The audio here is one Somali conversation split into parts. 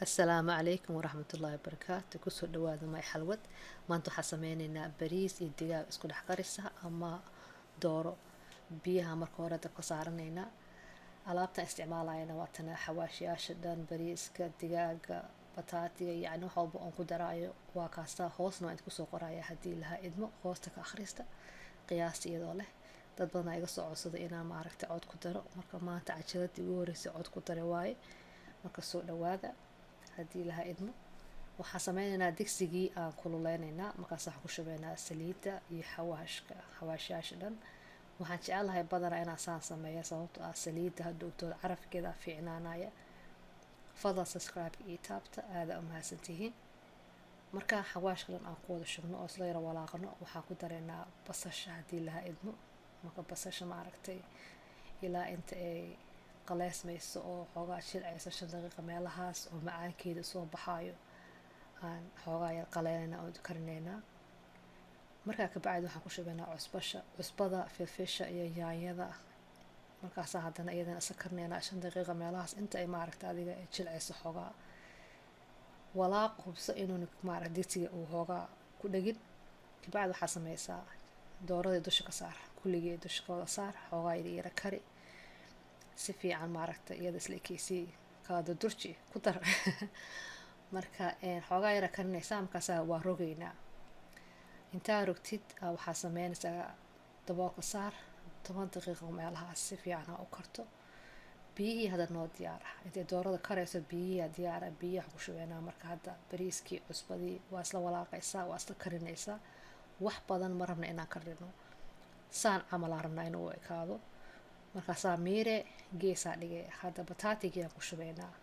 السلام عليكم ورحمة الله وبركاته. كسر دواذا ماي حلوت ما انتو حسمينينا بريس الدجاج اسكو دح قريسها اما دورو بيها مركورة دبك صارنينا alaabta isticmaalayana waa tana xawaashiyaasha dhan bariiska digaaga bataatiga yani wax walba oon ku daraayo waa kaastaa hoosna waan idinku soo qoraya haddii lahaa idmo hoosta ka akhrista qiyaasta iyadoo leh dad badan iga soo codsaday inaan maaragtay cod ku daro marka maanta cajaladii ugu horeysay cod ku dare waaye marka soo dhawaada haddii lahaa idmo waxaan sameynaynaa digsigii aan kululeynaynaa markaas waxaan ku shubaynaa saliidda iyo xawaashiyaasha dhan waxaan jecelahay badanaa inaan saan sameeya sababtoo ah saliidda hadhowtooda carafkeeda fiicnaanaya fadlan subscribe ii taabta aada u mahadsantihiin markaa xawaashka dhan aan ku wada shubno oo isla yara walaaqno waxaan ku dareynaa basasha haddii lahaa idmo marka basasha maaragtay ilaa inta ay qaleesmayso oo xoogaa jilcaysa 5 daqiiqa meelahaas oo macaankeeda soo baxaayo aan xoogaa yar qaleynayna oo karinaynaa markaa kabacdi waxaan ku shubaynaa cusbada filfisha iyo yaanyada markaasaa haddana iyadana isa karinaynaa 5 daqiiqa meelahaas inta ay maaragta adiga jilcayso xoogaa walaaq hubso inuuna maaragta digsiga uu xoogaa ku dhegin kabacdi waxaa sameysaa dooradii dusha ka saar kulligii dusha ka wada saar xoogaa yara kari si fiican maaragta iyada isla ekeysii kala durdurji ku dar marka xoogaa yara karinaysaa markaasaa waa rogaynaa intaa rogtid waxaa sameynaysaa daboolka saar 10 daqiiqo meelahaas si fiican ha u karto biyihii hadda noo diyaara intay doorada karayso biyihii diyaara biyaha ku shubaynaa marka hadda bariiskii cusbadii waa isla walaaqaysaa waa isla karinaysaa wax badan ma rabna inaan karino saan camal aan rabnaa inuu ekaado markaasaa miire geesaa dhigay hadda bataatigii aan ku shubaynaa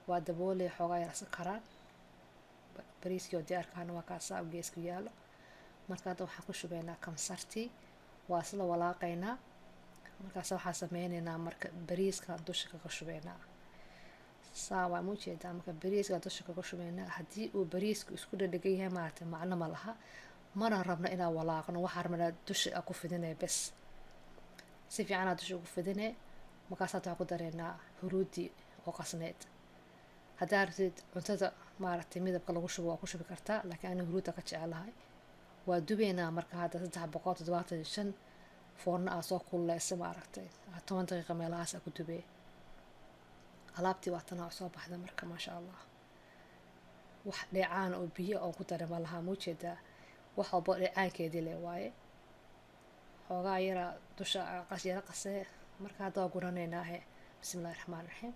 waa daboolay xoogaa yar isa karaan bariiskii oo diyaarkaana waa kaasaa geesku yaalo marka hadda waxaan ku shubaynaa kamsartii waa isla walaaqaynaa markaas waxaa sameynaynaa marka bariiska dusha kaga shubaynaa saa waa muujeedaa marka bariiska dusha kaga shubaynaa haddii uu bariisku isku dhadhagan yahay maaragtay macno ma laha mana rabno inaan walaaqno waxaan rabnaa dusha ku fidinay bes si fiicanaa dusha ugu fidinay markaas hadda waxaan ku dareynaa huruudii oo qasneed haddaa rabtid cuntada maaragtay midabka lagu shubo waa ku shubi kartaa laakiin aniga huruudda ka jecelahay waa dubeynaa marka hadda 375 foorno aa soo kululeysa maaragtay 10 daqiiqa meelahaas aa ku dubee alaabtii waa tanaa soo baxda marka maasha allah wax dheecaan oo biyo oo ku daray ma laha muujeedaa wax walbo dheecaankeedii le waaye xoogaa yara dusha yara qasee marka hadda waa guranaynaa bismillahi raxmaan raxiim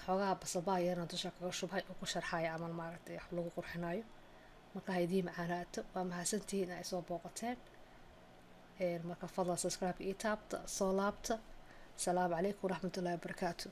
xoogaa basalbaa yarna dusha kaga shubhay oo ku sharxaya camal maaragtay wax lagu qurxinayo marka haydii macaanaato waa mahadsantihiin ay soo booqateen marka fadlan subscribe ii taabta soo laabta asalaamu calaykum waraxmatullaahi wabarakaatu